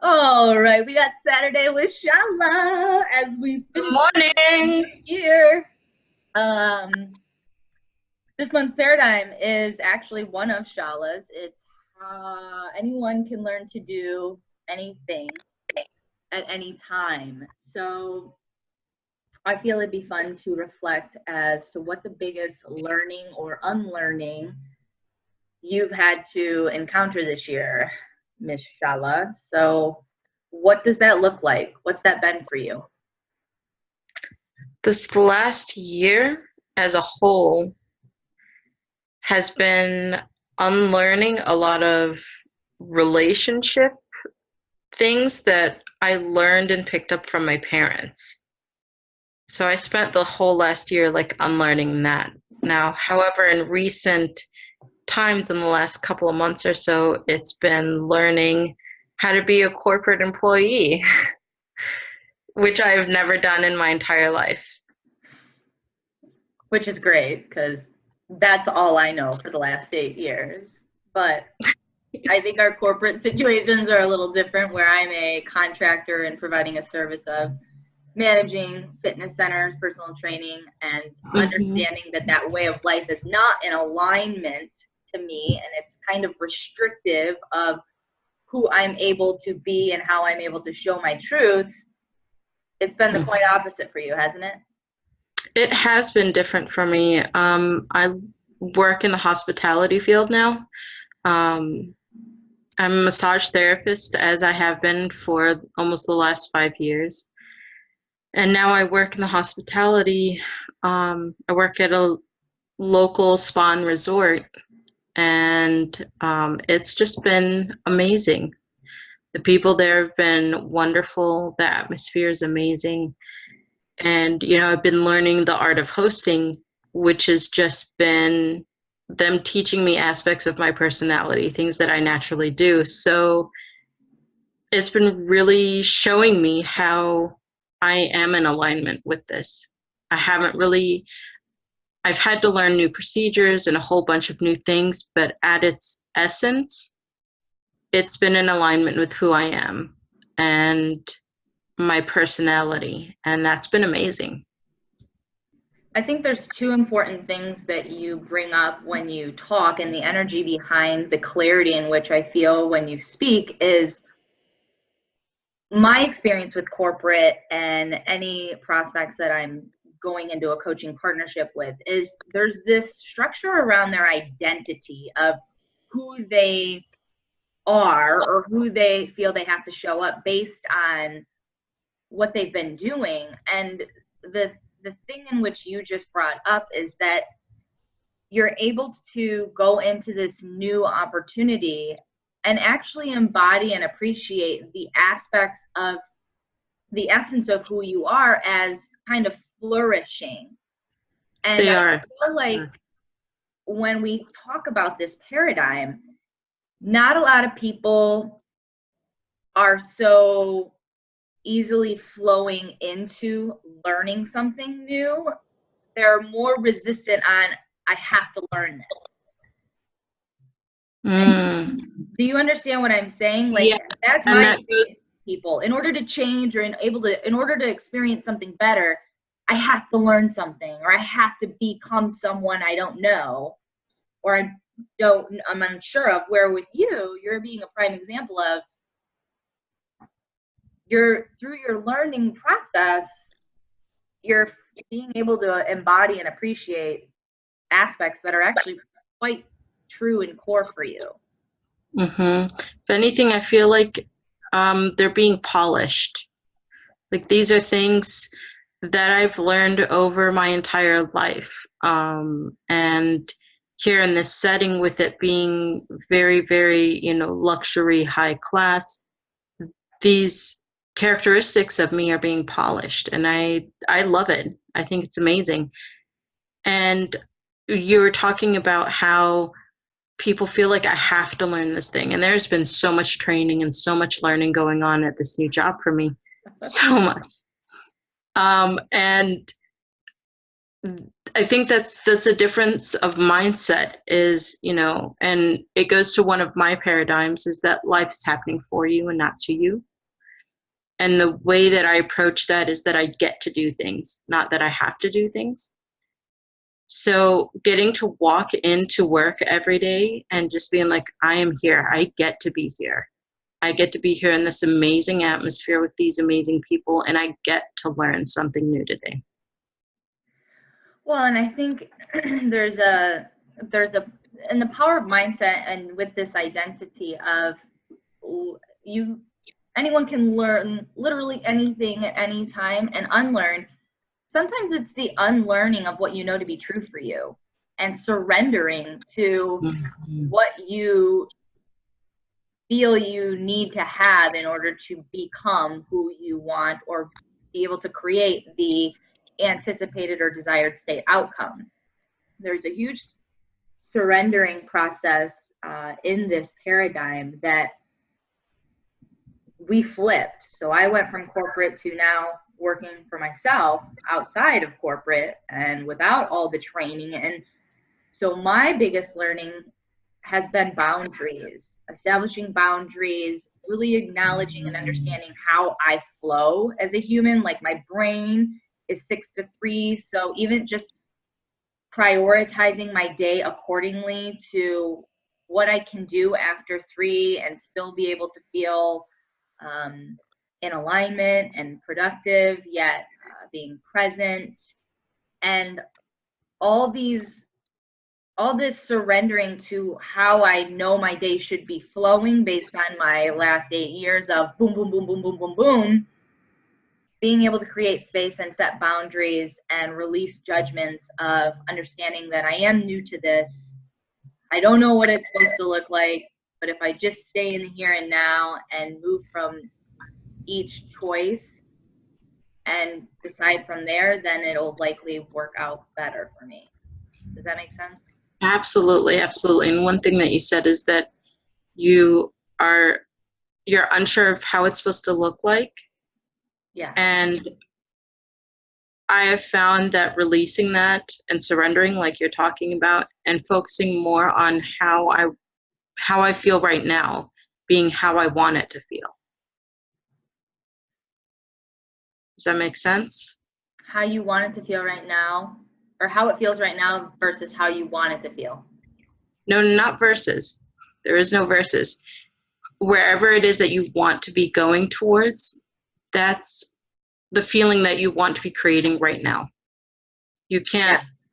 All right, we got Saturday with Shahla as we Good finish morning. the year. Um, this month's paradigm is actually one of Shahla's. It's anyone can learn to do anything at any time. So I feel it'd be fun to reflect as to what the biggest learning or unlearning you've had to encounter this year, Miss Shahla. So what does that look like? What's that been for you? This last year as a whole has been unlearning a lot of relationship things that I learned and picked up from my parents. So I spent the whole last year like unlearning that. Now, however, in recent times in the last couple of months or so, it's been learning how to be a corporate employee, which I've never done in my entire life. Which is great because that's all I know for the last 8 years. But I think our corporate situations are a little different where I'm a contractor and providing a service of managing fitness centers, personal training, and Mm-hmm. understanding that that way of life is not in alignment to me and it's kind of restrictive of who I'm able to be and how I'm able to show my truth. It's been the quite opposite for you, hasn't it? It has been different for me. I work in the hospitality field now. Um, I'm a massage therapist, as I have been for almost the last 5 years. And now I work in the hospitality. I work at a local spa and resort, and it's just been amazing. The people there have been wonderful. The atmosphere is amazing. And, I've been learning the art of hosting, which has just been them teaching me aspects of my personality, things that I naturally do. So it's been really showing me how I am in alignment with this. I haven't really, I've had to learn new procedures and a whole bunch of new things, but at its essence, it's been in alignment with who I am and my personality. And that's been amazing. I think there's two important things that you bring up when you talk, and the energy behind the clarity in which I feel when you speak is my experience with corporate and any prospects that I'm going into a coaching partnership with is there's this structure around their identity of who they are or who they feel they have to show up based on what they've been doing. And the thing in which you just brought up is that you're able to go into this new opportunity and actually embody and appreciate the aspects of the essence of who you are as kind of flourishing. And They I are. feel like when we talk about this paradigm, not a lot of people are so easily flowing into learning something new. They're more resistant on, I have to learn this. Mm, Do you understand what I'm saying? yeah, Like that's and my that goes. experience with people. In order to change or in order to experience something better, I have to learn something or I have to become someone I don't know or I'm unsure of. Where with you, you're being a prime example of you're through your learning process, you're being able to embody and appreciate aspects that are actually quite true and core for you. If anything, I feel like they're being polished. Like these are things that I've learned over my entire life. And here in this setting, with it being very, very, luxury, high class, these characteristics of me are being polished, and I love it. I think it's amazing. And you were talking about how people feel like I have to learn this thing. And there's been so much training and so much learning going on at this new job for me. So much. And I think that's a difference of mindset is, and it goes to one of my paradigms is that life's happening for you and not to you. And the way that I approach that is that I get to do things, not that I have to do things. So getting to walk into work every day and just being like, I am here. I get to be here. I get to be here in this amazing atmosphere with these amazing people, and I get to learn something new today. Well, and I think there's a in the power of mindset and with this identity of anyone can learn literally anything at any time and unlearn. Sometimes it's the unlearning of what you know to be true for you and surrendering to what you feel you need to have in order to become who you want or be able to create the anticipated or desired state outcome. There's a huge surrendering process in this paradigm that we flipped. So I went from corporate to now working for myself outside of corporate and without all the training. And so my biggest learning has been boundaries, establishing boundaries, really acknowledging and understanding how I flow as a human. Like my brain is 6 to 3. So even just prioritizing my day accordingly to what I can do after 3 and still be able to feel in alignment and productive, yet being present, and all this surrendering to how I know my day should be flowing based on my last 8 years of boom, boom, boom, boom, boom, boom, boom, being able to create space and set boundaries and release judgments of understanding that I am new to this. I don't know what it's supposed to look like, but if I just stay in the here and now and move from each choice and decide from there, then it'll likely work out better for me. Does that make sense? Absolutely, absolutely. And one thing that you said is that you're unsure of how it's supposed to look like. Yeah. And I have found that releasing that and surrendering, like you're talking about, and focusing more on how I feel right now, being how I want it to feel. Does that make sense? How you want it to feel right now, or how it feels right now versus how you want it to feel. No, not versus. There is no versus. Wherever it is that you want to be going towards, that's the feeling that you want to be creating right now. You can't, Yes.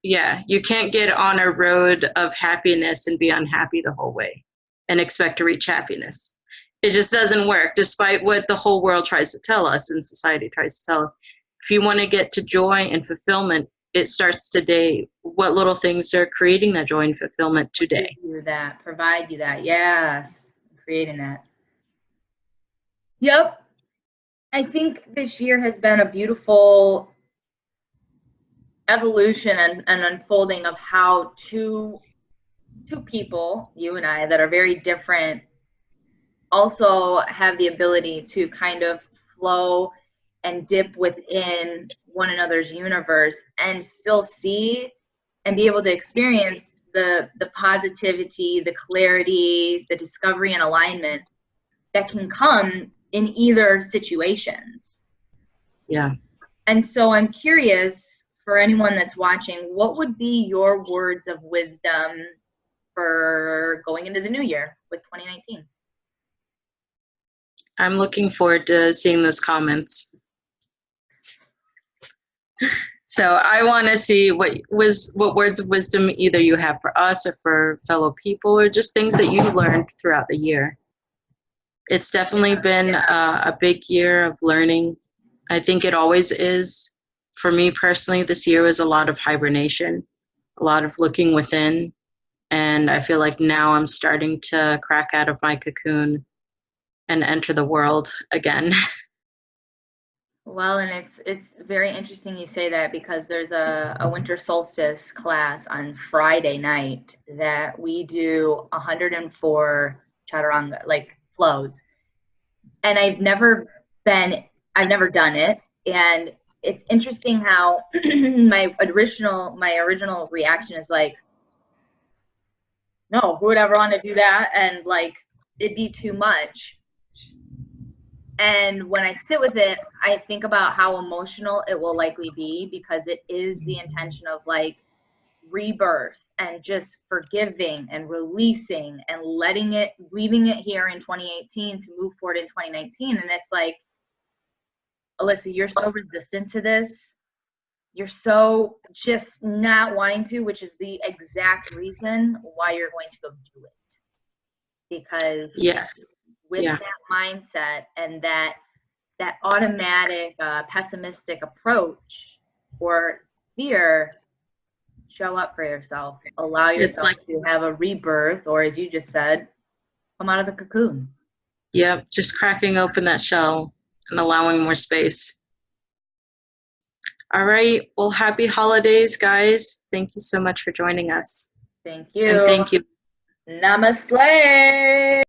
yeah, you can't get on a road of happiness and be unhappy the whole way and expect to reach happiness. It just doesn't work, despite what the whole world tries to tell us and society tries to tell us. If you want to get to joy and fulfillment, it starts today. What little things are creating that joy and fulfillment today? Provide you that. Yes. Creating that. Yep. I think this year has been a beautiful evolution and unfolding of how two people, you and I, that are very different, also have the ability to kind of flow and dip within one another's universe and still see and be able to experience the positivity, the clarity, the discovery and alignment that can come in either situations. Yeah. And so I'm curious, for anyone that's watching, what would be your words of wisdom for going into the new year with 2019? I'm looking forward to seeing those comments. So I want to see what words of wisdom either you have for us or for fellow people, or just things that you've learned throughout the year. It's definitely been a big year of learning. I think it always is. For me personally, this year was a lot of hibernation, a lot of looking within. And I feel like now I'm starting to crack out of my cocoon and enter the world again. Well, and it's very interesting you say that, because there's a winter solstice class on Friday night that we do 104 chaturanga, like flows. And I've never done it. And it's interesting how my original reaction is like, no, who would ever want to do that? And like, it'd be too much. And when I sit with it, I think about how emotional it will likely be, because it is the intention of like rebirth and just forgiving and releasing and leaving it here in 2018 to move forward in 2019. And it's like, Alyssa, you're so resistant to this. You're so just not wanting to, which is the exact reason why you're going to go do it. Because Yes. with that mindset and that automatic pessimistic approach or fear, show up for yourself. Allow yourself to have a rebirth, or as you just said, come out of the cocoon. Yep, just cracking open that shell and allowing more space. All right. Well, happy holidays, guys. Thank you so much for joining us. Thank you. And thank you. Namaste.